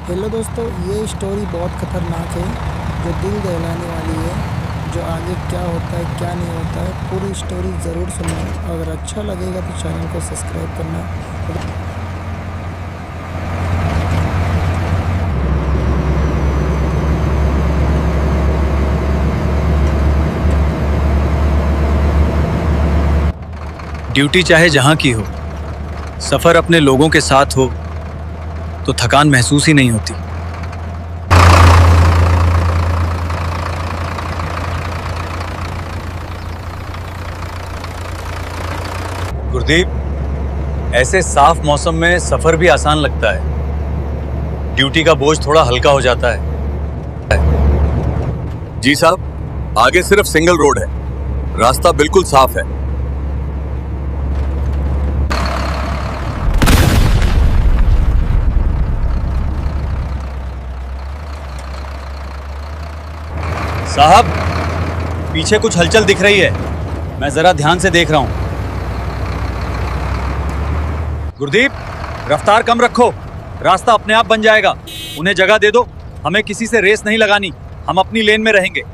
Hello दोस्तों, ये story बहुत ख़तरनाक है जो दिल दहलाने वाली है। जो आगे क्या होता है क्या नहीं होता है, पूरी स्टोरी ज़रूर सुनना। अगर अच्छा लगेगा तो चैनल को सब्सक्राइब करना। ड्यूटी चाहे जहां की हो, सफर अपने लोगों के साथ हो तो थकान महसूस ही नहीं होती। गुरदीप, ऐसे साफ मौसम में सफर भी आसान लगता है। ड्यूटी का बोझ थोड़ा हल्का हो जाता है। जी साहब, आगे सिर्फ सिंगल रोड है, रास्ता बिल्कुल साफ है। साहब, पीछे कुछ हलचल दिख रही है, मैं जरा ध्यान से देख रहा हूं। गुरदीप, रफ्तार कम रखो, रास्ता अपने आप बन जाएगा। उन्हें जगह दे दो, हमें किसी से रेस नहीं लगानी, हम अपनी लेन में रहेंगे।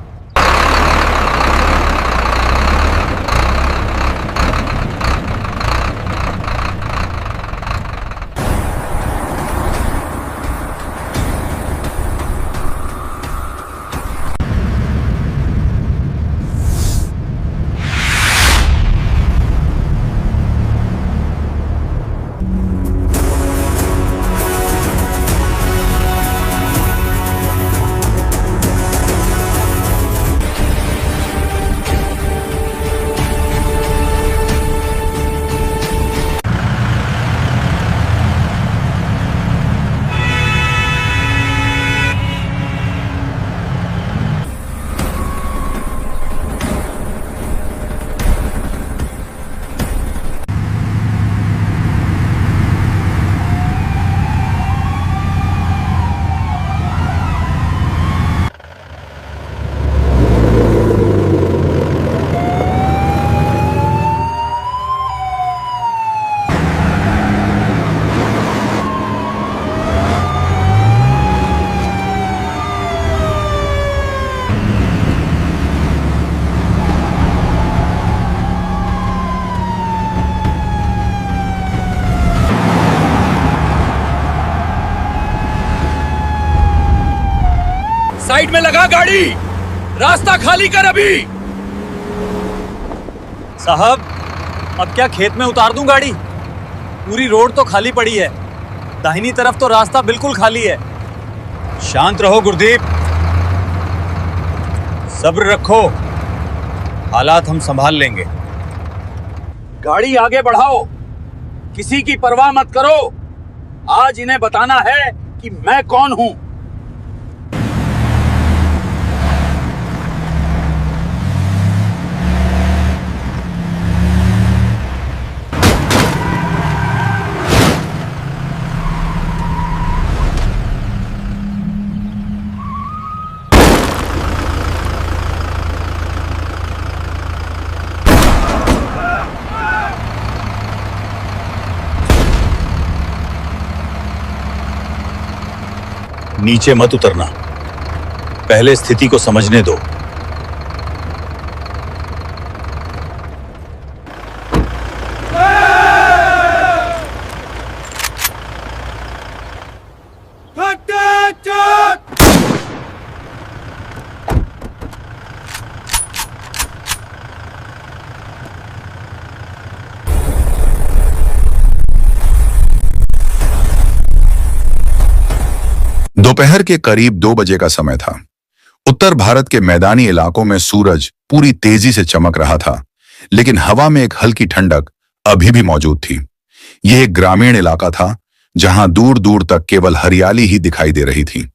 साइड में लगा गाड़ी, रास्ता खाली कर अभी। साहब, अब क्या खेत में उतार दूं गाड़ी? पूरी रोड तो खाली पड़ी है, दाहिनी तरफ तो रास्ता बिल्कुल खाली है। शांत रहो गुरदीप, सब्र रखो, हालात हम संभाल लेंगे। गाड़ी आगे बढ़ाओ, किसी की परवाह मत करो। आज इन्हें बताना है कि मैं कौन हूं। नीचे मत उतरना, पहले स्थिति को समझने दो। दोपहर के करीब 2 बजे का समय था। उत्तर भारत के मैदानी इलाकों में सूरज पूरी तेजी से चमक रहा था, लेकिन हवा में एक हल्की ठंडक अभी भी मौजूद थी। यह एक ग्रामीण इलाका था जहां दूर दूर तक केवल हरियाली ही दिखाई दे रही थी।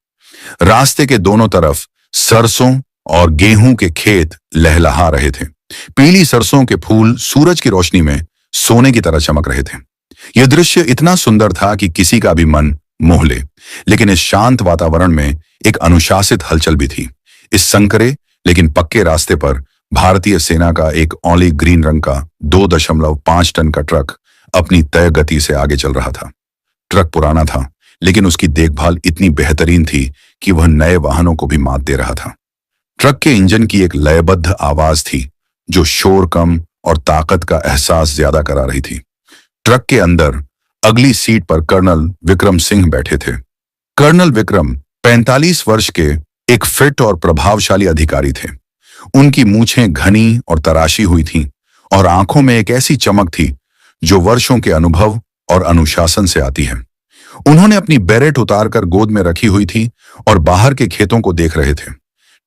रास्ते के दोनों तरफ सरसों और गेहूं के खेत लहलहा रहे थे। पीली सरसों के फूल सूरज की रोशनी में सोने की तरह चमक रहे थे। यह दृश्य इतना सुंदर था कि किसी का भी मन मोह ले। लेकिन इस शांत वातावरण में एक अनुशासित हलचल भी थी। इस संकरे लेकिन पक्के रास्ते पर भारतीय सेना का एक ऑलिव ग्रीन रंग का 2.5 टन का ट्रक अपनी तय गति से आगे चल रहा था। ट्रक पुराना था, लेकिन उसकी देखभाल इतनी बेहतरीन थी कि वह नए वाहनों को भी मात दे रहा था। ट्रक के इंजन की एक लयबद्ध आवाज थी जो शोर कम और ताकत का एहसास ज्यादा करा रही थी। ट्रक के अंदर अगली सीट पर कर्नल विक्रम सिंह बैठे थे। कर्नल विक्रम 45 वर्ष के एक फिट और प्रभावशाली अधिकारी थे। उनकी मूछें घनी और तराशी हुई थीं और आंखों में एक ऐसी चमक थी जो वर्षों के अनुभव और अनुशासन से आती है। उन्होंने अपनी बेरेट उतारकर गोद में रखी हुई थी और बाहर के खेतों को देख रहे थे।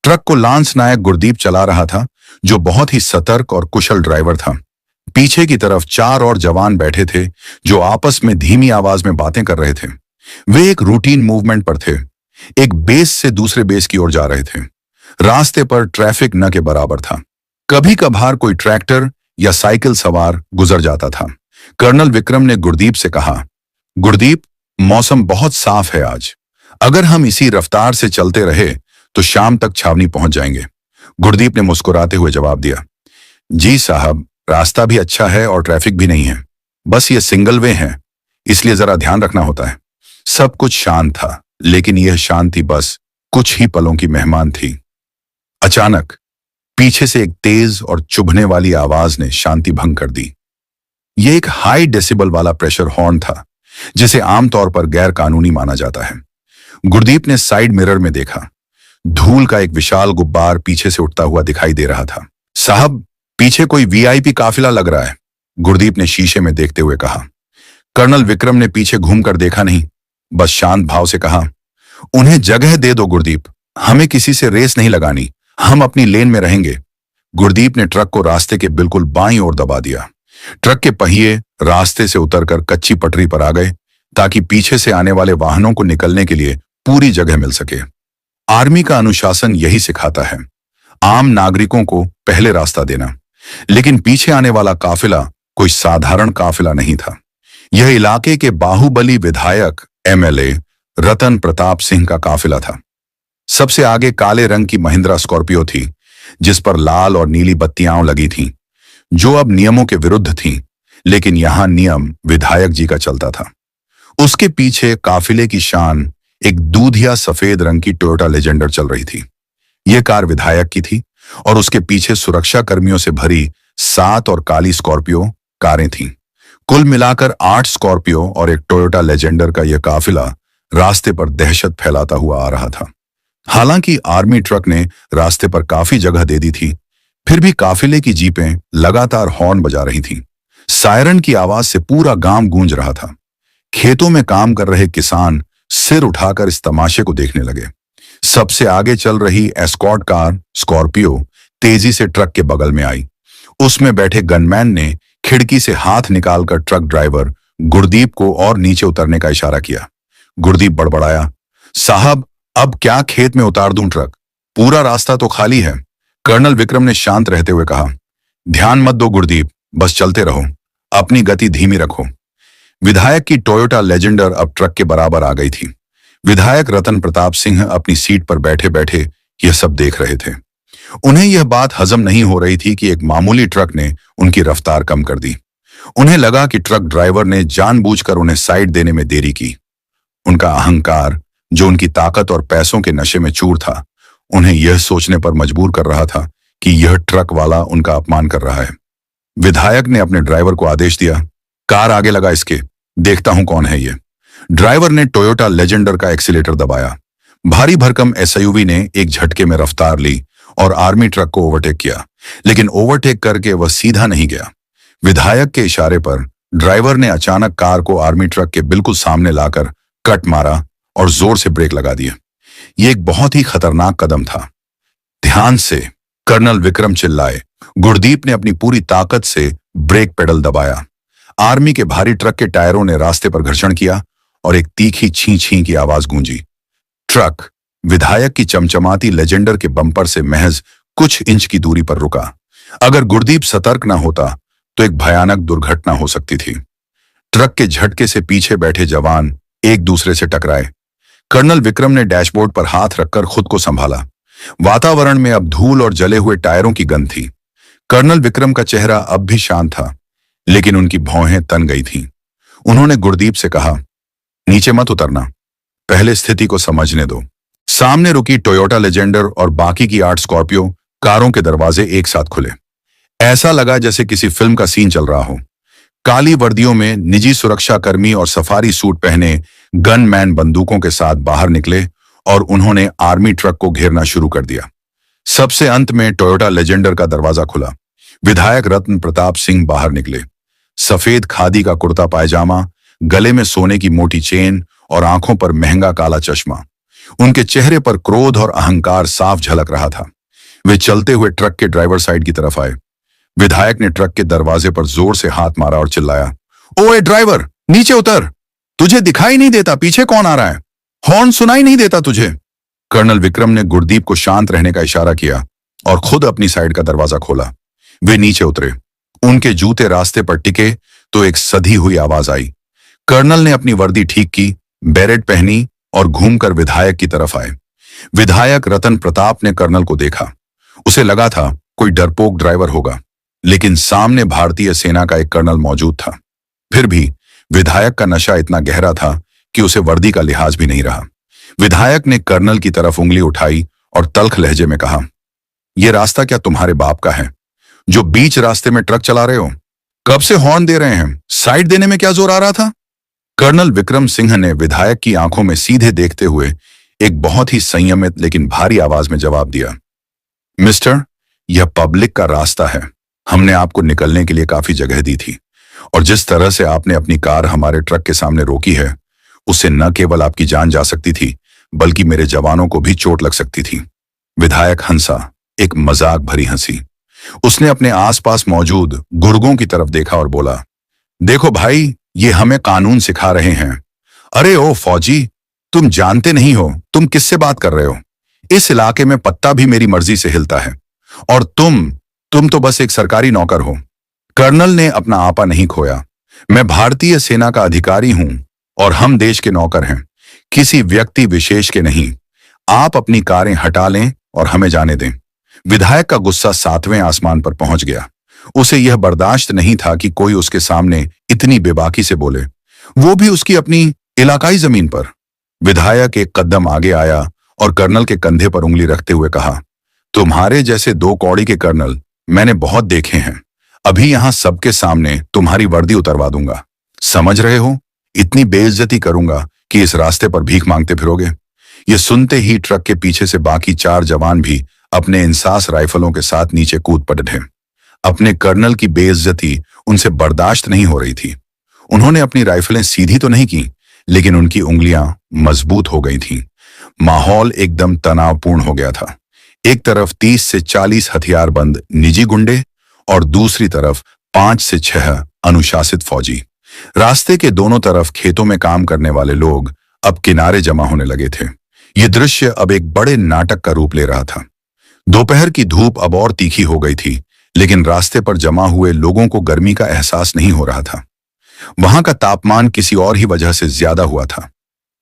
ट्रक को लांस नायक गुरदीप चला रहा था, जो बहुत ही सतर्क और कुशल ड्राइवर था। पीछे की तरफ 4 और जवान बैठे थे जो आपस में धीमी आवाज में बातें कर रहे थे। वे एक रूटीन मूवमेंट पर थे, एक बेस से दूसरे बेस की ओर जा रहे थे। रास्ते पर ट्रैफिक न के बराबर था। कभी कभार कोई ट्रैक्टर या साइकिल सवार गुजर जाता था। कर्नल विक्रम ने गुरदीप से कहा, गुरदीप, मौसम बहुत साफ है आज। अगर हम इसी रफ्तार से चलते रहे तो शाम तक छावनी पहुंच जाएंगे। गुरदीप ने मुस्कुराते हुए जवाब दिया, जी साहब, रास्ता भी अच्छा है और ट्रैफिक भी नहीं है। बस ये सिंगल वे है, इसलिए जरा ध्यान रखना होता है। सब कुछ शांत था, लेकिन यह शांति बस कुछ ही पलों की मेहमान थी। अचानक पीछे से एक तेज और चुभने वाली आवाज ने शांति भंग कर दी। यह एक हाई डेसिबल वाला प्रेशर हॉर्न था, जिसे आमतौर पर गैर कानूनी माना जाता है। गुरदीप ने साइड मिरर में देखा। धूल का एक विशाल गुब्बार पीछे से उठता हुआ दिखाई दे रहा था। साहब, पीछे कोई वीआईपी काफिला लग रहा है, गुरदीप ने शीशे में देखते हुए कहा। कर्नल विक्रम ने पीछे घूमकर देखा नहीं, बस शांत भाव से कहा, उन्हें जगह दे दो गुरदीप, हमें किसी से रेस नहीं लगानी, हम अपनी लेन में रहेंगे। गुरदीप ने ट्रक को रास्ते के बिल्कुल बाईं ओर दबा दिया। ट्रक के पहिए रास्ते से उतरकर कच्ची पटरी पर आ गए ताकि पीछे से आने वाले वाहनों को निकलने के लिए पूरी जगह मिल सके। आर्मी का अनुशासन यही सिखाता है, आम नागरिकों को पहले रास्ता देना। लेकिन पीछे आने वाला काफिला कोई साधारण काफिला नहीं था। यह इलाके के बाहुबली विधायक एमएलए रतन प्रताप सिंह का काफिला था। सबसे आगे काले रंग की महिंद्रा स्कॉर्पियो थी, जिस पर लाल और नीली बत्तियां लगी थीं, जो अब नियमों के विरुद्ध थीं, लेकिन यहां नियम विधायक जी का चलता था। उसके पीछे काफिले की शान एक दूधिया सफेद रंग की टोयोटा लेजेंडर चल रही थी। यह कार विधायक की थी और उसके पीछे सुरक्षा कर्मियों से भरी 7 और काली स्कॉर्पियो कारें थीं। कुल मिलाकर 8 स्कॉर्पियो और एक टोयोटा लेजेंडर का यह काफिला रास्ते पर दहशत फैलाता हुआ आ रहा था। हालांकि आर्मी ट्रक ने रास्ते पर काफी जगह दे दी थी, फिर भी काफिले की जीपें लगातार हॉर्न बजा रही थीं। सायरन की आवाज से पूरा गांव गूंज रहा था। खेतों में काम कर रहे किसान सिर उठाकर इस तमाशे को देखने लगे। सबसे आगे चल रही एस्कॉर्ट कार स्कॉर्पियो तेजी से ट्रक के बगल में आई। उसमें बैठे गनमैन ने खिड़की से हाथ निकालकर ट्रक ड्राइवर गुरदीप को और नीचे उतरने का इशारा किया। गुरदीप बड़बड़ाया, साहब, अब क्या खेत में उतार दूं ट्रक? पूरा रास्ता तो खाली है। कर्नल विक्रम ने शांत रहते हुए कहा, ध्यान मत दो गुरदीप, बस चलते रहो, अपनी गति धीमी रखो। विधायक की टोयोटा लेजेंडर अब ट्रक के बराबर आ गई थी। विधायक रतन प्रताप सिंह अपनी सीट पर बैठे बैठे यह सब देख रहे थे। उन्हें यह बात हजम नहीं हो रही थी कि एक मामूली ट्रक ने उनकी रफ्तार कम कर दी। उन्हें लगा कि ट्रक ड्राइवर ने जानबूझकर उन्हें साइड देने में देरी की। उनका अहंकार, जो उनकी ताकत और पैसों के नशे में चूर था, उन्हें यह सोचने पर मजबूर कर रहा था कि यह ट्रक वाला उनका अपमान कर रहा है। विधायक ने अपने ड्राइवर को आदेश दिया, कार आगे लगा इसके, देखता हूं कौन है ये। ड्राइवर ने टोयोटा लेजेंडर का एक्सीलेटर दबाया। भारी भरकम एसयूवी ने एक झटके में रफ्तार ली और आर्मी ट्रक को ओवरटेक किया, लेकिन ओवरटेक करके वह सीधा नहीं गया। विधायक के इशारे पर ड्राइवर ने अचानक कार को आर्मी ट्रक के बिल्कुल सामने लाकर कट मारा और जोर से ब्रेक लगा दिया। यह एक बहुत ही खतरनाक कदम था। ध्यान से, कर्नल विक्रम चिल्लाए। गुरदीप ने अपनी पूरी ताकत से ब्रेक पेडल दबाया। आर्मी के भारी ट्रक के टायरों ने रास्ते पर घर्षण किया और एक तीखी छी छी की आवाज गूंजी। ट्रक विधायक की चमचमाती लेजेंडर के बम्पर से महज कुछ इंच की दूरी पर रुका। अगर गुरदीप सतर्क न होता तो एक भयानक दुर्घटना हो सकती थी। ट्रक के झटके से पीछे बैठे जवान एक दूसरे से टकराए। कर्नल विक्रम ने डैशबोर्ड पर हाथ रखकर खुद को संभाला। वातावरण में अब धूल और जले हुए टायरों की गंध थी। कर्नल विक्रम का चेहरा अब भी शांत था, लेकिन उनकी भौहें तन गई थीं। उन्होंने गुरदीप से कहा, नीचे मत उतरना, पहले स्थिति को समझने दो। सामने रुकी टोयोटा लेजेंडर और बाकी की 8 स्कॉर्पियो कारों के दरवाजे एक साथ खुले। ऐसा लगा जैसे किसी फिल्म का सीन चल रहा हो। काली वर्दियों में निजी सुरक्षा कर्मी और सफारी सूट पहने गनमैन बंदूकों के साथ बाहर निकले और उन्होंने आर्मी ट्रक को घेरना शुरू कर दिया। सबसे अंत में टोयोटा लेजेंडर का दरवाजा खुला। विधायक रत्न प्रताप सिंह बाहर निकले। सफेद खादी का कुर्ता पायजामा, गले में सोने की मोटी चेन और आंखों पर महंगा काला चश्मा। उनके चेहरे पर क्रोध और अहंकार साफ झलक रहा था। वे चलते हुए ट्रक के ड्राइवर साइड की तरफ आए। विधायक ने ट्रक के दरवाजे पर जोर से हाथ मारा और चिल्लाया, ओए ड्राइवर, नीचे उतर। तुझे दिखाई नहीं देता पीछे कौन आ रहा है? हॉर्न सुनाई नहीं देता तुझे? कर्नल विक्रम ने गुरदीप को शांत रहने का इशारा किया और खुद अपनी साइड का दरवाजा खोला। वे नीचे उतरे। उनके जूते रास्ते पर टिके तो एक सधी हुई आवाज आई। कर्नल ने अपनी वर्दी ठीक की, बेरेट पहनी और घूमकर विधायक की तरफ आए। विधायक रतन प्रताप ने कर्नल को देखा। उसे लगा था कोई डरपोक ड्राइवर होगा, लेकिन सामने भारतीय सेना का एक कर्नल मौजूद था। फिर भी विधायक का नशा इतना गहरा था कि उसे वर्दी का लिहाज भी नहीं रहा। विधायक ने कर्नल की तरफ उंगली उठाई और तल्ख लहजे में कहा, यह रास्ता क्या तुम्हारे बाप का है जो बीच रास्ते में ट्रक चला रहे हो? कब से हॉर्न दे रहे हैं? साइड देने में क्या जोर आ रहा था? कर्नल विक्रम सिंह ने विधायक की आंखों में सीधे देखते हुए एक बहुत ही संयमित लेकिन भारी आवाज में जवाब दिया, मिस्टर, यह पब्लिक का रास्ता है। हमने आपको निकलने के लिए काफी जगह दी थी और जिस तरह से आपने अपनी कार हमारे ट्रक के सामने रोकी है, उससे न केवल आपकी जान जा सकती थी बल्कि मेरे जवानों को भी चोट लग सकती थी। विधायक हंसा, एक मजाक भरी हंसी। उसने अपने आसपास मौजूद गुर्गों की तरफ देखा और बोला, देखो भाई, ये हमें कानून सिखा रहे हैं। अरे ओ फौजी, तुम जानते नहीं हो तुम किससे बात कर रहे हो। इस इलाके में पत्ता भी मेरी मर्जी से हिलता है और तुम तो बस एक सरकारी नौकर हो। कर्नल ने अपना आपा नहीं खोया। मैं भारतीय सेना का अधिकारी हूं और हम देश के नौकर हैं, किसी व्यक्ति विशेष के नहीं। आप अपनी कारें हटा लें और हमें जाने दें। विधायक का गुस्सा 7वें आसमान पर पहुंच गया। उसे यह बर्दाश्त नहीं था कि कोई उसके सामने इतनी बेबाकी से बोले, वो भी उसकी अपनी इलाकाई जमीन पर। विधायक एक कदम आगे आया और कर्नल के कंधे पर उंगली रखते हुए कहा, तुम्हारे जैसे 2 कौड़ी के कर्नल मैंने बहुत देखे हैं। अभी यहां सबके सामने तुम्हारी वर्दी उतरवा दूंगा। समझ रहे हो? इतनी बेइज्जती करूंगा कि इस रास्ते पर भीख मांगते फिरोगे। ये सुनते ही ट्रक के पीछे से बाकी 4 जवान भी अपने इंसास राइफलों के साथ नीचे कूद पड़े। अपने कर्नल की बेइज्जती उनसे बर्दाश्त नहीं हो रही थी। उन्होंने अपनी राइफलें सीधी तो नहीं की, लेकिन उनकी उंगलियां मजबूत हो गई थीं। माहौल एकदम तनावपूर्ण हो गया था। एक तरफ 30 से 40 हथियारबंद निजी गुंडे और दूसरी तरफ 5 से 6 अनुशासित फौजी। रास्ते के दोनों तरफ खेतों में काम करने वाले लोग अब किनारे जमा होने लगे थे। यह दृश्य अब एक बड़े नाटक का रूप ले रहा था। दोपहर की धूप अब और तीखी हो गई थी, लेकिन रास्ते पर जमा हुए लोगों को गर्मी का एहसास नहीं हो रहा था। वहां का तापमान किसी और ही वजह से ज्यादा हुआ था।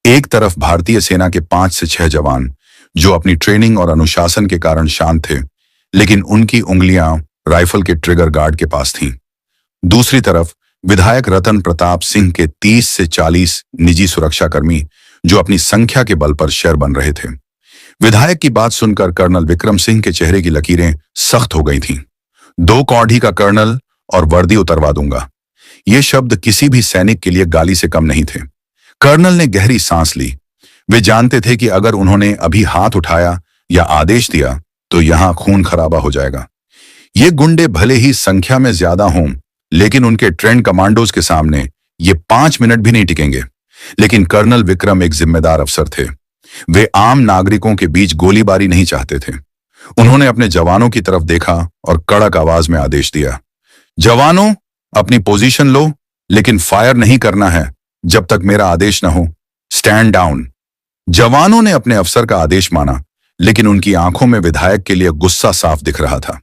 एक तरफ भारतीय सेना के 5 से 6 जवान जो अपनी ट्रेनिंग और अनुशासन के कारण शांत थे, लेकिन उनकी उंगलियां राइफल के ट्रिगर गार्ड के पास थीं। दूसरी तरफ विधायक रतन प्रताप सिंह के 30 से 40 निजी सुरक्षाकर्मी जो अपनी संख्या के बल पर शेर बन रहे थे। विधायक की बात सुनकर कर्नल विक्रम सिंह के चेहरे की लकीरें सख्त हो गई थीं। 2 कौड़ी का कर्नल और वर्दी उतरवा दूंगा, ये शब्द किसी भी सैनिक के लिए गाली से कम नहीं थे। कर्नल ने गहरी सांस ली। वे जानते थे कि अगर उन्होंने अभी हाथ उठाया या आदेश दिया तो यहां खून खराबा हो जाएगा। ये गुंडे भले ही संख्या में ज्यादा हों, लेकिन उनके ट्रेंड कमांडोज के सामने ये 5 मिनट भी नहीं टिकेंगे। लेकिन कर्नल विक्रम एक जिम्मेदार अफसर थे। वे आम नागरिकों के बीच गोलीबारी नहीं चाहते थे। उन्होंने अपने जवानों की तरफ देखा और कड़क आवाज में आदेश दिया, जवानों, अपनी पोजीशन लो, लेकिन फायर नहीं करना है जब तक मेरा आदेश न हो। Stand down. जवानों ने अपने अफसर का आदेश माना, लेकिन उनकी आंखों में विधायक के लिए गुस्सा साफ दिख रहा था।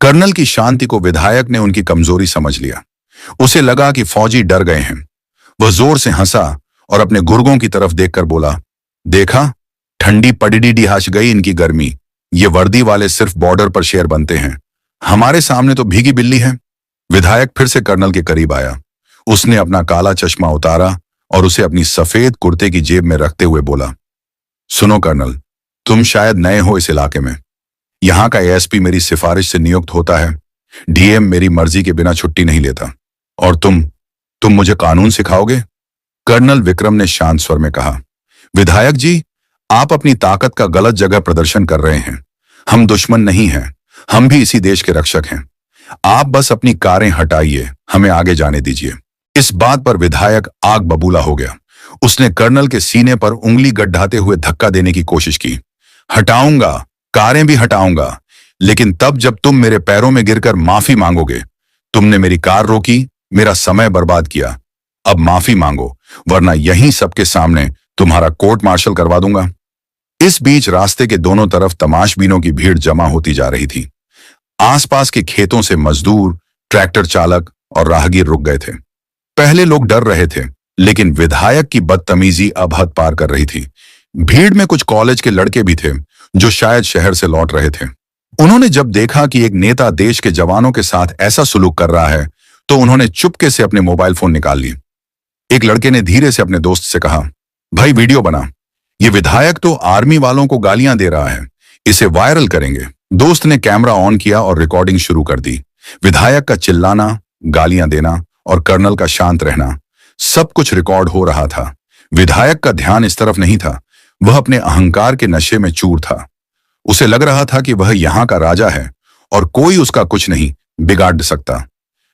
कर्नल की शांति को विधायक ने उनकी कमजोरी समझ लिया। उसे लगा कि फौजी डर गए हैं। वह जोर से हंसा और अपने गुर्गों की तरफ देखकर बोला, देखा, ठंडी पड़ीडी हाश गई इनकी गर्मी। ये वर्दी वाले सिर्फ बॉर्डर पर शेर बनते हैं, हमारे सामने तो भीगी बिल्ली है। विधायक फिर से कर्नल के करीब आया। उसने अपना काला चश्मा उतारा और उसे अपनी सफेद कुर्ते की जेब में रखते हुए बोला, सुनो कर्नल, तुम शायद नए हो इस इलाके में। यहां का एएसपी मेरी सिफारिश से नियुक्त होता है। डीएम मेरी मर्जी के बिना छुट्टी नहीं लेता। और तुम मुझे कानून सिखाओगे? कर्नल विक्रम ने शांत स्वर में कहा, विधायक जी, आप अपनी ताकत का गलत जगह प्रदर्शन कर रहे हैं। हम दुश्मन नहीं हैं, हम भी इसी देश के रक्षक हैं। आप बस अपनी कारें हटाइए, हमें आगे जाने दीजिए। इस बात पर विधायक आग बबूला हो गया। उसने कर्नल के सीने पर उंगली गड्ढाते हुए धक्का देने की कोशिश की। हटाऊंगा, कारें भी हटाऊंगा, लेकिन तब जब तुम मेरे पैरों में गिरकर माफी मांगोगे। तुमने मेरी कार रोकी, मेरा समय बर्बाद किया। अब माफी मांगो, वरना यहीं सबके सामने तुम्हारा कोर्ट मार्शल करवा दूंगा। इस बीच रास्ते के दोनों तरफ तमाशबीनों की भीड़ जमा होती जा रही थी। आसपास के खेतों से मजदूर, ट्रैक्टर चालक और राहगीर रुक गए थे। पहले लोग डर रहे थे, लेकिन विधायक की बदतमीजी अब हद पार कर रही थी। भीड़ में कुछ कॉलेज के लड़के भी थे जो शायद शहर से लौट रहे थे। उन्होंने जब देखा कि एक नेता देश के जवानों के साथ ऐसा सुलूक कर रहा है, तो उन्होंने चुपके से अपने मोबाइल फोन निकाल लिए। एक लड़के ने धीरे से अपने दोस्त से कहा, भाई वीडियो बना, ये विधायक तो आर्मी वालों को गालियां दे रहा है, इसे वायरल करेंगे। दोस्त ने कैमरा ऑन किया और रिकॉर्डिंग शुरू कर दी। विधायक का चिल्लाना, गालियां देना और कर्नल का शांत रहना, सब कुछ रिकॉर्ड हो रहा था। विधायक का ध्यान इस तरफ नहीं था, वह अपने अहंकार के नशे में चूर था। उसे लग रहा था कि वह यहां का राजा है और कोई उसका कुछ नहीं बिगाड़ सकता।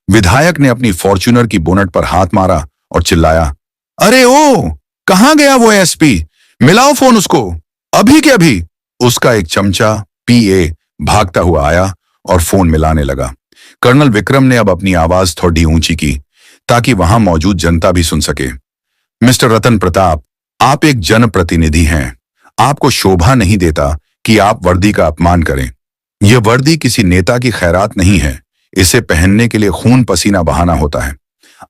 विधायक ने अपनी फॉर्च्यूनर की बोनट पर हाथ मारा और चिल्लाया, अरे ओ, कहां गया वो एसपी? मिलाओ फोन उसको, अभी के अभी। उसका एक चमचा पीए भागता हुआ आया और फोन मिलाने लगा। कर्नल विक्रम ने अब अपनी आवाज थोड़ी ऊंची की ताकि वहां मौजूद जनता भी सुन सके। मिस्टर रतन प्रताप, आप एक जनप्रतिनिधि हैं। आपको शोभा नहीं देता कि आप वर्दी का अपमान करें। यह वर्दी किसी नेता की खैरात नहीं है। इसे पहनने के लिए खून पसीना बहाना होता है।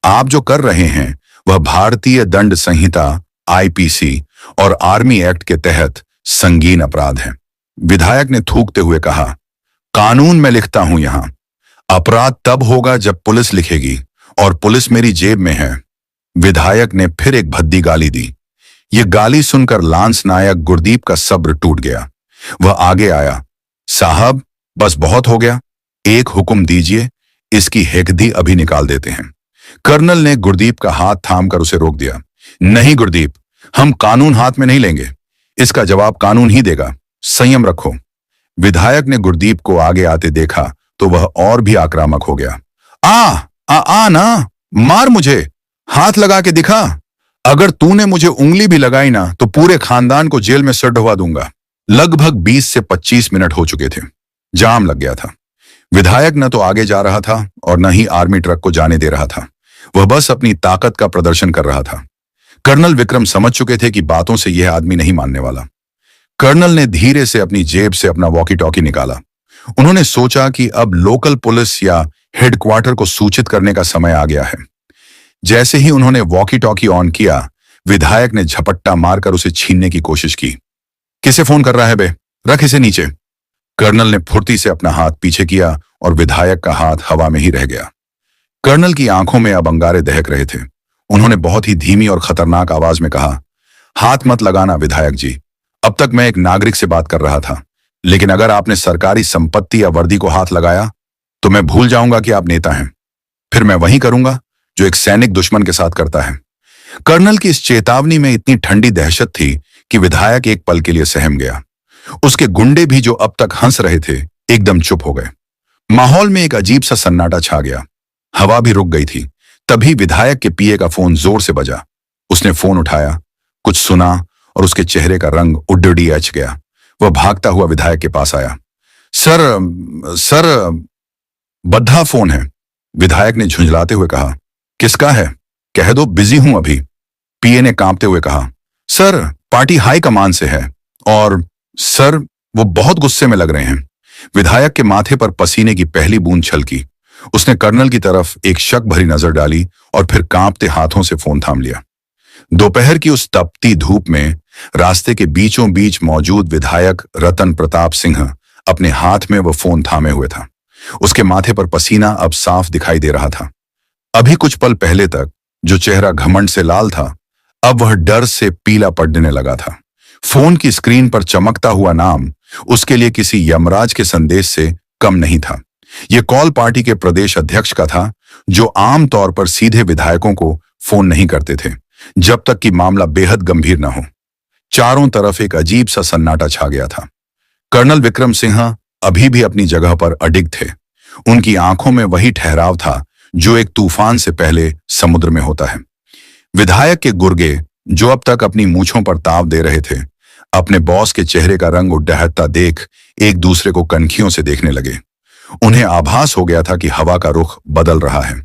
आप जो कर रहे हैं वह भारतीय दंड संहिता आईपीसी और आर्मी एक्ट के तहत संगीन अपराध है। विधायक ने थूकते हुए कहा, कानून में लिखता हूं यहां। अपराध तब होगा जब पुलिस लिखेगी, और पुलिस मेरी जेब में है। विधायक ने फिर एक भद्दी गाली दी। यह गाली सुनकर लांस नायक गुरदीप का सब्र टूट गया। वह आगे आया, साहब बस बहुत हो गया, एक हुक्म दीजिए, इसकी हेकदी अभी निकाल देते हैं। कर्नल ने गुरदीप का हाथ थामकर उसे रोक दिया। नहीं गुरदीप, हम कानून हाथ में नहीं लेंगे, इसका जवाब कानून ही देगा, संयम रखो। विधायक ने गुरदीप को आगे आते देखा तो वह और भी आक्रामक हो गया। आ ना, मार मुझे, हाथ लगा के दिखा। अगर तूने मुझे उंगली भी लगाई ना तो पूरे खानदान को जेल में सर ढवा दूंगा। लगभग 20 से 25 मिनट हो चुके थे। जाम लग गया था। विधायक न तो आगे जा रहा था और न ही आर्मी ट्रक को जाने दे रहा था। वह बस अपनी ताकत का प्रदर्शन कर रहा था। कर्नल विक्रम समझ चुके थे कि बातों से यह आदमी नहीं मानने वाला। कर्नल ने धीरे से अपनी जेब से अपना वॉकी टॉकी निकाला। उन्होंने सोचा कि अब लोकल पुलिस या हेडक्वार्टर को सूचित करने का समय आ गया है। जैसे ही उन्होंने वॉकी टॉकी ऑन किया, विधायक ने झपट्टा मारकर उसे छीनने की कोशिश की। किसे फोन कर रहा है बे? रख इसे नीचे। कर्नल ने फुर्ती से अपना हाथ पीछे किया और विधायक का हाथ हवा में ही रह गया। कर्नल की आंखों में अब अंगारे दहक रहे थे। उन्होंने बहुत ही धीमी और खतरनाक आवाज में कहा, हाथ मत लगाना विधायक जी। अब तक मैं एक नागरिक से बात कर रहा था, लेकिन अगर आपने सरकारी संपत्ति या वर्दी को हाथ लगाया तो मैं भूल जाऊंगा कि आप नेता हैं। फिर मैं वही करूंगा जो एक सैनिक दुश्मन के साथ करता है। कर्नल की इस चेतावनी में इतनी ठंडी दहशत थी कि विधायक एक पल के लिए सहम गया। उसके गुंडे भी जो अब तक हंस रहे थे, एकदम चुप हो गए। माहौल में एक अजीब सा सन्नाटा छा गया। हवा भी रुक गई थी। तभी विधायक के पीए का फोन जोर से बजा। उसने फोन उठाया, कुछ सुना और उसके चेहरे का रंग उड्डी एच गया। वह भागता हुआ विधायक के पास आया। सर, बद्धा फोन है। विधायक ने झुंझलाते हुए कहा, किसका है? कह दो बिजी हूं अभी। पीए ने कांपते हुए कहा, सर पार्टी हाई कमान से है और सर वो बहुत गुस्से में लग रहे हैं। विधायक के माथे पर पसीने की पहली बूंद छलकी। उसने कर्नल की तरफ एक शक भरी नजर डाली और फिर कांपते हाथों से फोन थाम लिया। दोपहर की उस तपती धूप में रास्ते के बीचों बीच मौजूद विधायक रतन प्रताप सिंह अपने हाथ में वह फोन थामे हुए था। उसके माथे पर पसीना अब साफ दिखाई दे रहा था। अभी कुछ पल पहले तक जो चेहरा घमंड से लाल था, अब वह डर से पीला पड़ने लगा था। फोन की स्क्रीन पर चमकता हुआ नाम उसके लिए किसी यमराज के संदेश से कम नहीं था। यह कॉल पार्टी के प्रदेश अध्यक्ष का था, जो आम तौर पर सीधे विधायकों को फोन नहीं करते थे जब तक कि मामला बेहद गंभीर न हो। चारों तरफ एक अजीब सा सन्नाटा छा गया था। कर्नल विक्रम सिंह अभी भी अपनी जगह पर अडिग थे। उनकी आंखों में वही ठहराव था जो एक तूफान से पहले समुद्र में होता है। विधायक के गुर्गे, जो अब तक अपनी मूंछों पर ताव दे रहे थे, अपने बॉस के चेहरे का रंग उड्डहत्ता देख एक दूसरे को कनखियों से देखने लगे। उन्हें आभास हो गया था कि हवा का रुख बदल रहा है।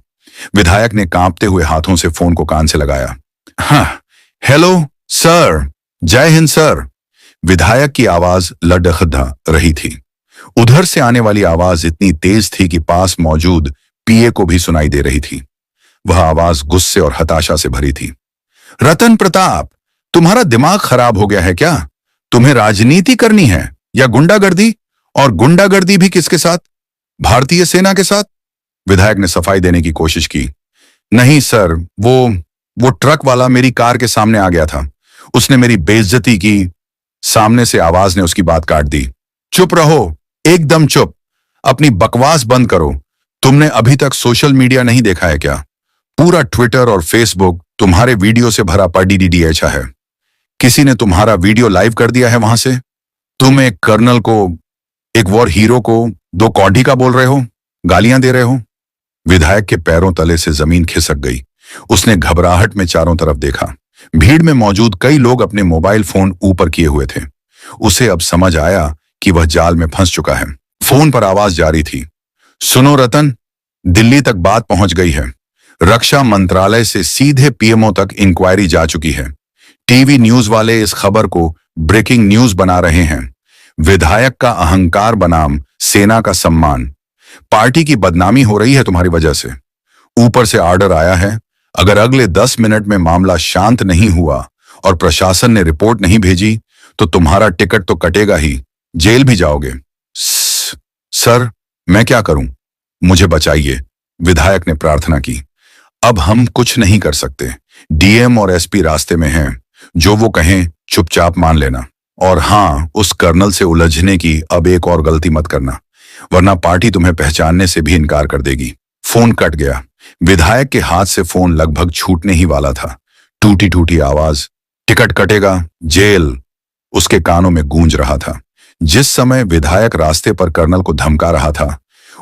विधायक ने कांपते हुए हाथों से फोन को कान से लगाया। हाँ, हेलो सर, जय हिंद सर। विधायक की आवाज लड़खड़ा रही थी। उधर से आने वाली आवाज इतनी तेज थी कि पास मौजूद पीए को भी सुनाई दे रही थी। वह आवाज गुस्से और हताशा से भरी थी। रतन प्रताप, तुम्हारा दिमाग खराब हो गया है क्या? तुम्हें राजनीति करनी है या गुंडागर्दी? और गुंडागर्दी भी किसके साथ? भारतीय सेना के साथ? विधायक ने सफाई देने की कोशिश की। नहीं सर, वो ट्रक वाला मेरी कार के सामने आ गया था। उसने मेरी बेइज्जती की। सामने से आवाज ने उसकी बात काट दी। चुप रहो, एकदम चुप। अपनी बकवास बंद करो। तुमने अभी तक सोशल मीडिया नहीं देखा है क्या? पूरा ट्विटर और फेसबुक तुम्हारे वीडियो से भरा पड़ा है। किसी ने तुम्हारा वीडियो लाइव कर दिया है वहां से। तुम एक कर्नल को, एक वॉर हीरो को 2 कौड़ी का बोल रहे हो, गालियां दे रहे हो। विधायक के पैरों तले से जमीन खिसक गई। उसने घबराहट में चारों तरफ देखा। भीड़ में मौजूद कई लोग अपने मोबाइल फोन ऊपर किए हुए थे। उसे अब समझ आया कि वह जाल में फंस चुका है। फोन पर आवाज जारी थी। सुनो रतन, दिल्ली तक बात पहुंच गई है। रक्षा मंत्रालय से सीधे पीएमओ तक इंक्वायरी जा चुकी है। टीवी न्यूज वाले इस खबर को ब्रेकिंग न्यूज बना रहे हैं। विधायक का अहंकार बनाम सेना का सम्मान। पार्टी की बदनामी हो रही है तुम्हारी वजह से। ऊपर से ऑर्डर आया है, अगर अगले 10 मिनट में मामला शांत नहीं हुआ और प्रशासन ने रिपोर्ट नहीं भेजी तो तुम्हारा टिकट तो कटेगा ही, जेल भी जाओगे। सर, मैं क्या करूं? मुझे बचाइए, विधायक ने प्रार्थना की। अब हम कुछ नहीं कर सकते। डीएम और एसपी रास्ते में हैं। जो वो कहें चुपचाप मान लेना। और हाँ, उस कर्नल से उलझने की अब एक और गलती मत करना, वरना पार्टी तुम्हें पहचानने से भी इनकार कर देगी। फोन कट गया। विधायक के हाथ से फोन लगभग छूटने ही वाला था। टूटी टूटी आवाज, टिकट कटेगा, जेल, उसके कानों में गूंज रहा था। जिस समय विधायक रास्ते पर कर्नल को धमका रहा था,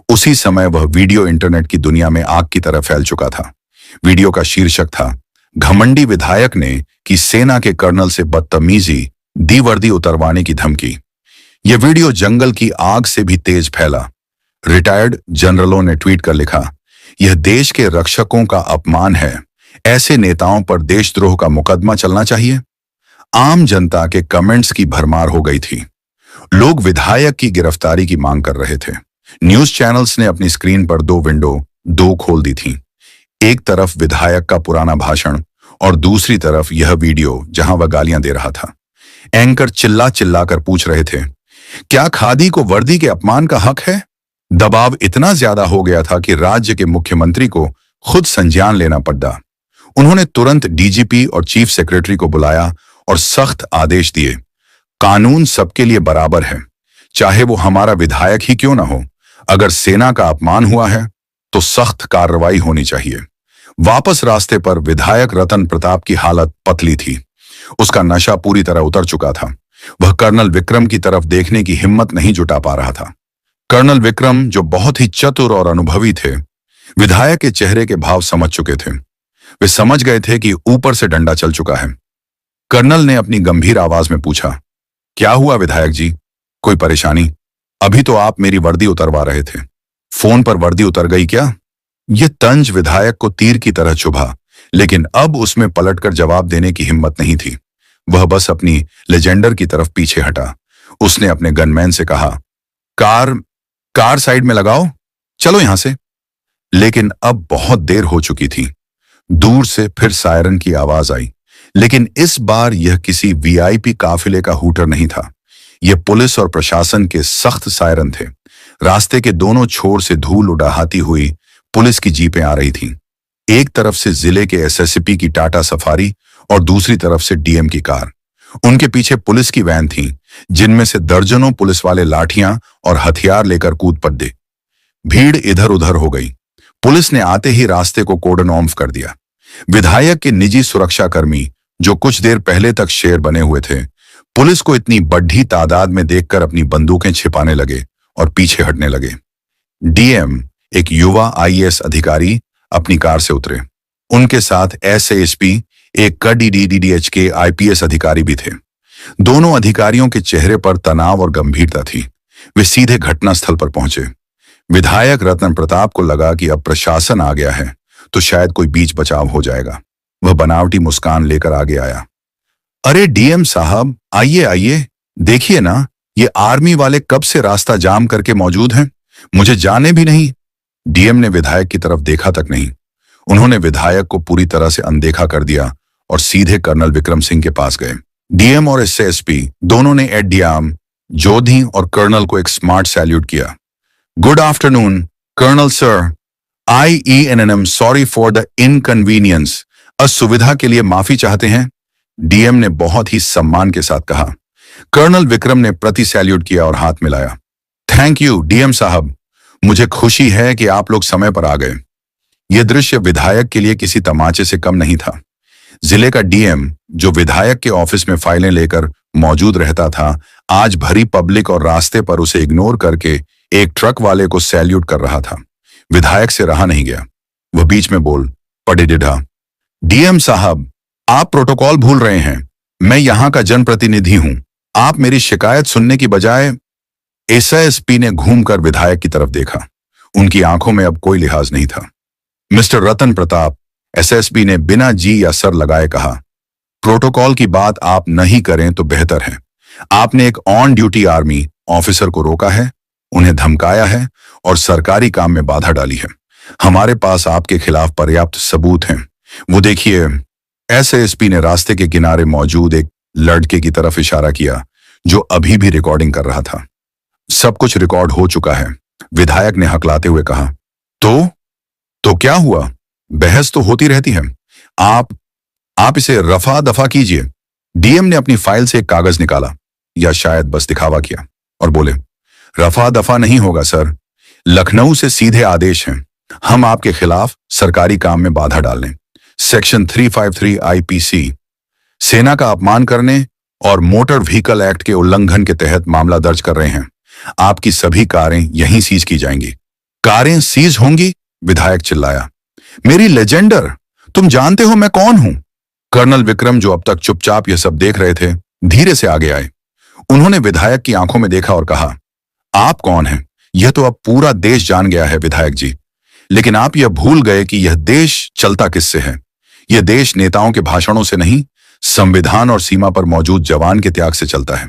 उसी समय वह वीडियो इंटरनेट की दुनिया में आग की तरह फैल चुका था। वीडियो का शीर्षक था, घमंडी विधायक ने की सेना के कर्नल से बदतमीजी, दी वर्दी उतरवाने की धमकी। यह वीडियो जंगल की आग से भी तेज फैला। रिटायर्ड जनरलों ने ट्वीट कर लिखा, यह देश के रक्षकों का अपमान है। ऐसे नेताओं पर देशद्रोह का मुकदमा चलना चाहिए। आम जनता के कमेंट्स की भरमार हो गई थी। लोग विधायक की गिरफ्तारी की मांग कर रहे थे। न्यूज चैनल्स ने अपनी स्क्रीन पर 2 विंडो खोल दी थी। एक तरफ विधायक का पुराना भाषण और दूसरी तरफ यह वीडियो जहां वह गालियां दे रहा था। एंकर चिल्ला चिल्ला कर पूछ रहे थे, क्या खादी को वर्दी के अपमान का हक है? दबाव इतना ज्यादा हो गया था कि राज्य के मुख्यमंत्री को खुद संज्ञान लेना पड़ा। उन्होंने तुरंत डीजीपी और चीफ सेक्रेटरी को बुलाया और सख्त आदेश दिए, कानून सबके लिए बराबर है, चाहे वो हमारा विधायक ही क्यों ना हो। अगर सेना का अपमान हुआ है तो सख्त कार्रवाई होनी चाहिए। वापस रास्ते पर विधायक रतन प्रताप की हालत पतली थी। उसका नशा पूरी तरह उतर चुका था। वह कर्नल विक्रम की तरफ देखने की हिम्मत नहीं जुटा पा रहा था। कर्नल विक्रम, जो बहुत ही चतुर और अनुभवी थे, विधायक के चेहरे के भाव समझ चुके थे। वे समझ गए थे कि ऊपर से डंडा चल चुका है। कर्नल ने अपनी गंभीर आवाज में पूछा, क्या हुआ विधायक जी? कोई परेशानी? अभी तो आप मेरी वर्दी उतरवा रहे थे। फोन पर वर्दी उतर गई क्या? यह तंज विधायक को तीर की तरह चुभा, लेकिन अब उसमें पलटकर जवाब देने की हिम्मत नहीं थी। वह बस अपनी लेजेंडर की तरफ पीछे हटा। उसने अपने गनमैन से कहा, कार साइड में लगाओ, चलो यहां से। लेकिन अब बहुत देर हो चुकी थी। दूर से फिर सायरन की आवाज आई, लेकिन इस बार यह किसी वीआईपी काफिले का हूटर नहीं था। यह पुलिस और प्रशासन के सख्त सायरन थे। रास्ते के दोनों छोर से धूल उड़ाती हुई पुलिस की जीपें आ रही थीं। एक तरफ से जिले के एसएसपी की टाटा सफारी और दूसरी तरफ से डीएम की कार। उनके पीछे पुलिस की वैन थी, जिनमें से दर्जनों पुलिस वाले लाठियां और हथियार लेकर कूद पड़े। भीड़ इधर उधर हो गई। पुलिस ने आते ही रास्ते को कोर्डन ऑफ कर दिया। विधायक के निजी सुरक्षाकर्मी, जो कुछ देर पहले तक शेर बने हुए थे, पुलिस को इतनी बड़ी तादाद में देखकर अपनी बंदूकें छिपाने लगे और पीछे हटने लगे। डीएम, एक युवा आईएएस अधिकारी, अपनी कार से उतरे। उनके साथ एसएसपी, एक डीडीएच के आईपीएस अधिकारी भी थे। दोनों अधिकारियों के चेहरे पर तनाव और गंभीरता थी। वे सीधे घटनास्थल पर पहुंचे। विधायक रतन प्रताप को लगा कि अब प्रशासन आ गया है तो शायद कोई बीच बचाव हो जाएगा। वह बनावटी मुस्कान लेकर आगे आया। अरे डीएम साहब, आइए आइए, देखिए ना, ये आर्मी वाले कब से रास्ता जाम करके मौजूद हैं। मुझे जाने भी नहीं। डीएम ने विधायक की तरफ देखा तक नहीं। उन्होंने विधायक को पूरी तरह से अनदेखा कर दिया और सीधे कर्नल विक्रम सिंह के पास गए। डीएम और एसएसपी दोनों ने एडीएम, जोधी और कर्नल को एक स्मार्ट सैल्यूट किया। Good afternoon colonel sir, IENNM sorry for the inconvenience. असुविधा के लिए माफी चाहते हैं, डीएम ने बहुत ही सम्मान के साथ कहा। कर्नल विक्रम ने प्रति सैल्यूट किया और हाथ मिलाया। थैंक यू डीएम साहब, मुझे खुशी है कि आप लोग समय पर आ गए। यह दृश्य विधायक के लिए किसी तमाचे से कम नहीं था। जिले का डीएम, जो विधायक के ऑफिस में फाइलें लेकर मौजूद रहता था, आज भरी पब्लिक और रास्ते पर उसे इग्नोर करके एक ट्रक वाले को सैल्यूट कर रहा था। विधायक से रहा नहीं गया। वह बीच में बोल पड़े, डिढ़ा, डीएम साहब, आप प्रोटोकॉल भूल रहे हैं। मैं यहां का जनप्रतिनिधि हूं। आप मेरी शिकायत सुनने की बजाय। एसएसपी ने घूमकर विधायक की तरफ देखा। उनकी आंखों में अब कोई लिहाज नहीं था। मिस्टर रतन प्रताप, एसएसपी ने बिना जी या सर लगाए कहा, प्रोटोकॉल की बात आप नहीं करें तो बेहतर है। आपने एक ऑन ड्यूटी आर्मी ऑफिसर को रोका है, उन्हें धमकाया है और सरकारी काम में बाधा डाली है। हमारे पास आपके खिलाफ पर्याप्त सबूत हैं। वो देखिए। एसएसपी ने रास्ते के किनारे मौजूद एक लड़के की तरफ इशारा किया, जो अभी भी रिकॉर्डिंग कर रहा था। सब कुछ रिकॉर्ड हो चुका है, विधायक ने हकलाते हुए कहा। तो क्या हुआ? बहस तो होती रहती है। आप इसे रफा दफा कीजिए। डीएम ने अपनी फाइल से एक कागज निकाला, या शायद बस दिखावा किया, और बोले, रफा दफा नहीं होगा सर। लखनऊ से सीधे आदेश हैं। हम आपके खिलाफ सरकारी काम में बाधा डालने, सेक्शन 353 आईपीसी, सेना का अपमान करने और मोटर व्हीकल एक्ट के उल्लंघन के तहत मामला दर्ज कर रहे हैं। आपकी सभी कारें यहीं सीज की जाएंगी। कारें सीज होंगी? विधायक चिल्लाया। मेरी लेजेंडर, तुम जानते हो मैं कौन हूं? कर्नल विक्रम, जो अब तक चुपचाप यह सब देख रहे थे, धीरे से आगे आए। उन्होंने विधायक की आंखों में देखा और कहा, आप कौन हैं? यह तो अब पूरा देश जान गया है विधायक जी। लेकिन आप यह भूल गए कि यह देश चलता किससे है। यह देश नेताओं के भाषणों से नहीं, संविधान और सीमा पर मौजूद जवान के त्याग से चलता है।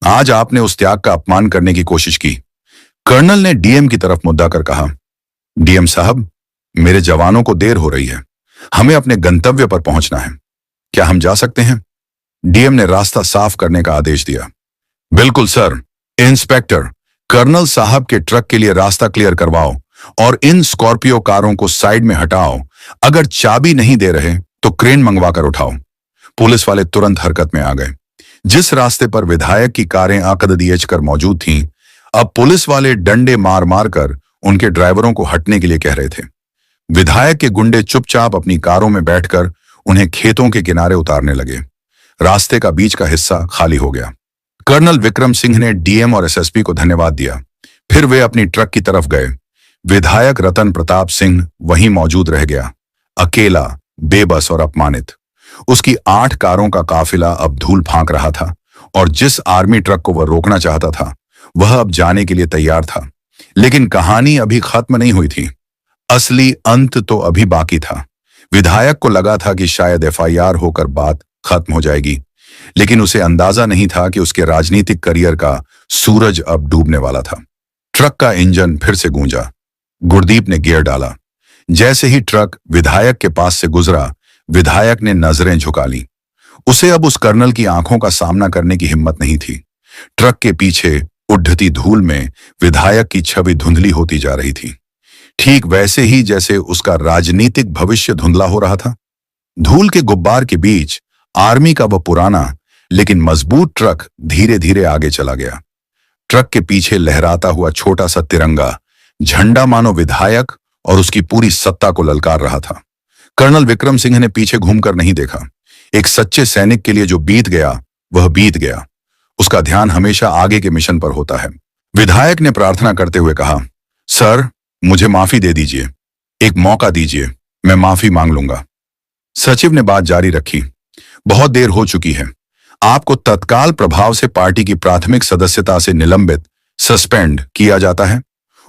आज आपने उस त्याग का अपमान करने की कोशिश की। कर्नल ने डीएम की तरफ मुद्दा कर कहा, डीएम साहब, मेरे जवानों को देर हो रही है। हमें अपने गंतव्य पर पहुंचना है। क्या हम जा सकते हैं? डीएम ने रास्ता साफ करने का आदेश दिया। बिल्कुल सर। इंस्पेक्टर, कर्नल साहब के ट्रक के लिए रास्ता क्लियर करवाओ और इन स्कॉर्पियो कारों को साइड में हटाओ। अगर चाबी नहीं दे रहे तो क्रेन मंगवा कर उठाओ। पुलिस वाले तुरंत हरकत में आ गए। जिस रास्ते पर विधायक की कारें आकदीएच कर मौजूद थीं, अब पुलिस वाले डंडे मार मार कर उनके ड्राइवरों को हटने के लिए कह रहे थे। विधायक के गुंडे चुपचाप अपनी कारों में बैठकर उन्हें खेतों के किनारे उतारने लगे। रास्ते का बीच का हिस्सा खाली हो गया। कर्नल विक्रम सिंह ने डीएम और एसएसपी को धन्यवाद दिया। फिर वे अपनी ट्रक की तरफ गए। विधायक रतन प्रताप सिंह वहीं मौजूद रह गया, अकेला, बेबस और अपमानित। उसकी 8 कारों का काफिला अब धूल फांक रहा था और जिस आर्मी ट्रक को वह रोकना चाहता था, वह अब जाने के लिए तैयार था। लेकिन कहानी अभी खत्म नहीं हुई थी। असली अंत तो अभी बाकी था। विधायक को लगा था कि शायद एफआईआर होकर बात खत्म हो जाएगी, लेकिन उसे अंदाजा नहीं था कि उसके राजनीतिक करियर का सूरज अब डूबने वाला था। ट्रक का इंजन फिर से गूंजा। गुरदीप ने गियर डाला। जैसे ही ट्रक विधायक के पास से गुजरा, विधायक ने नजरें झुका लीं। उसे अब उस कर्नल की आंखों का सामना करने की हिम्मत नहीं थी। ट्रक के पीछे उड़ती धूल में विधायक की छवि धुंधली होती जा रही थी, ठीक वैसे ही जैसे उसका राजनीतिक भविष्य धुंधला हो रहा था। धूल के गुब्बार के बीच आर्मी का वह पुराना लेकिन मजबूत ट्रक धीरे धीरे आगे चला गया। ट्रक के पीछे लहराता हुआ छोटा सा तिरंगा झंडा मानो विधायक और उसकी पूरी सत्ता को ललकार रहा था। कर्नल विक्रम सिंह ने पीछे घूमकर नहीं देखा। एक सच्चे सैनिक के लिए जो बीत गया वह बीत गया। उसका ध्यान हमेशा आगे के मिशन पर होता है। विधायक ने प्रार्थना करते हुए कहा, सर मुझे माफी दे दीजिए, एक मौका दीजिए, मैं माफी मांग लूंगा। सचिव ने बात जारी रखी, बहुत देर हो चुकी है, आपको तत्काल प्रभाव से पार्टी की प्राथमिक सदस्यता से निलंबित सस्पेंड किया जाता है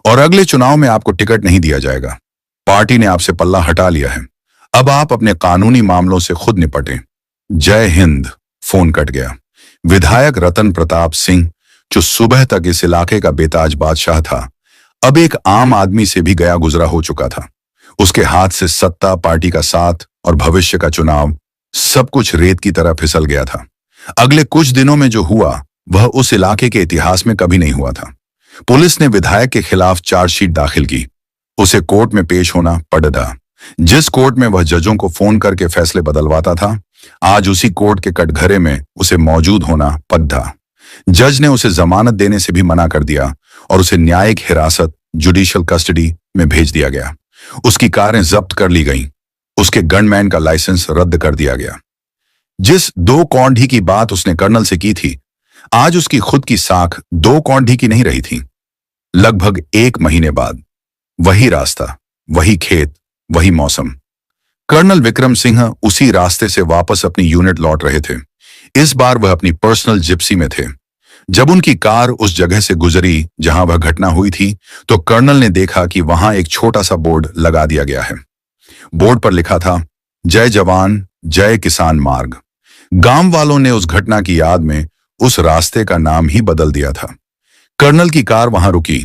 और अगले चुनाव में आपको टिकट नहीं दिया जाएगा। पार्टी ने आपसे पल्ला हटा लिया है, अब आप अपने कानूनी मामलों से खुद निपटें। जय हिंद। फोन कट गया। विधायक रतन प्रताप सिंह, जो सुबह तक इस इलाके का बेताज बादशाह था, अब एक आम आदमी से भी गया गुजरा हो चुका था। उसके हाथ से सत्ता, पार्टी का साथ और भविष्य का चुनाव सब कुछ रेत की तरह फिसल गया था। अगले कुछ दिनों में जो हुआ वह उस इलाके के इतिहास में कभी नहीं हुआ था। पुलिस ने विधायक के खिलाफ चार्जशीट दाखिल की। उसे कोर्ट में पेश होना पड़ता। जिस कोर्ट में वह जजों को फोन करके फैसले बदलवाता था, आज उसी कोर्ट के कटघरे में उसे मौजूद होना पड़ता। जज ने उसे जमानत देने से भी मना कर दिया और उसे न्यायिक हिरासत जुडिशियल कस्टडी में भेज दिया गया। उसकी कारें जब्त कर ली गईं। उसके गनमैन का लाइसेंस रद्द कर दिया गया। जिस 2 कौंधी की बात उसने कर्नल से की थी, आज उसकी खुद की साख 2 कौंधी की नहीं रही थी। लगभग 1 महीने बाद वही रास्ता, वही खेत, वही मौसम। कर्नल विक्रम सिंह उसी रास्ते से वापस अपनी यूनिट लौट रहे थे। इस बार वह अपनी पर्सनल जिप्सी में थे। जब उनकी कार उस जगह से गुजरी जहां वह घटना हुई थी, तो कर्नल ने देखा कि वहां एक छोटा सा बोर्ड लगा दिया गया है। बोर्ड पर लिखा था, जय जवान जय किसान मार्ग। गांव वालों ने उस घटना की याद में उस रास्ते का नाम ही बदल दिया था। कर्नल की कार वहां रुकी।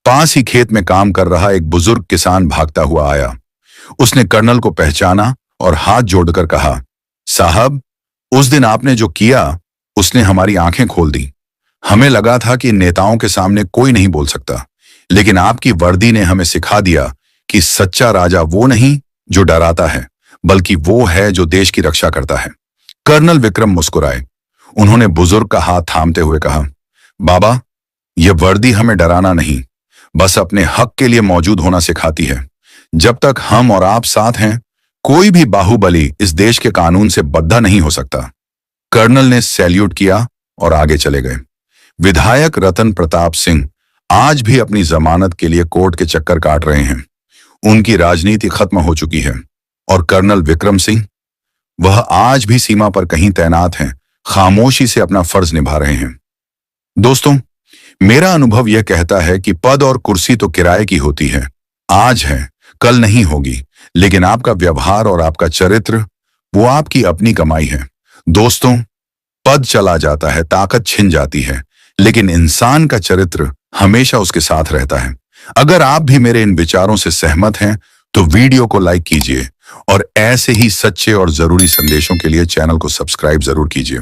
पास ही खेत में काम कर रहा एक बुजुर्ग किसान भागता हुआ आया। उसने कर्नल को पहचाना और हाथ जोड़कर कहा, साहब, उस दिन आपने जो किया उसने हमारी आंखें खोल दी। हमें लगा था कि नेताओं के सामने कोई नहीं बोल सकता, लेकिन आपकी वर्दी ने हमें सिखा दिया कि सच्चा राजा वो नहीं जो डराता है, बल्कि वो है जो देश की रक्षा करता है। कर्नल विक्रम मुस्कुराए। उन्होंने बुजुर्ग का हाथ थामते हुए कहा, बाबा, यह वर्दी हमें डराना नहीं, बस अपने हक के लिए मौजूद होना सिखाती है। जब तक हम और आप साथ हैं, कोई भी बाहुबली इस देश के कानून से बद्धा नहीं हो सकता। कर्नल ने सैल्यूट किया और आगे चले गए। विधायक रतन प्रताप सिंह आज भी अपनी जमानत के लिए कोर्ट के चक्कर काट रहे हैं। उनकी राजनीति खत्म हो चुकी है और कर्नल विक्रम सिंह, वह आज भी सीमा पर कहीं तैनात हैं, खामोशी से अपना फर्ज निभा रहे हैं। दोस्तों, मेरा अनुभव यह कहता है कि पद और कुर्सी तो किराए की होती है, आज है, कल नहीं होगी, लेकिन आपका व्यवहार और आपका चरित्र, वो आपकी अपनी कमाई है। दोस्तों, पद चला जाता है, ताकत छिन जाती है, लेकिन इंसान का चरित्र हमेशा उसके साथ रहता है। अगर आप भी मेरे इन विचारों से सहमत हैं तो वीडियो को लाइक कीजिए और ऐसे ही सच्चे और जरूरी संदेशों के लिए चैनल को सब्सक्राइब जरूर कीजिए।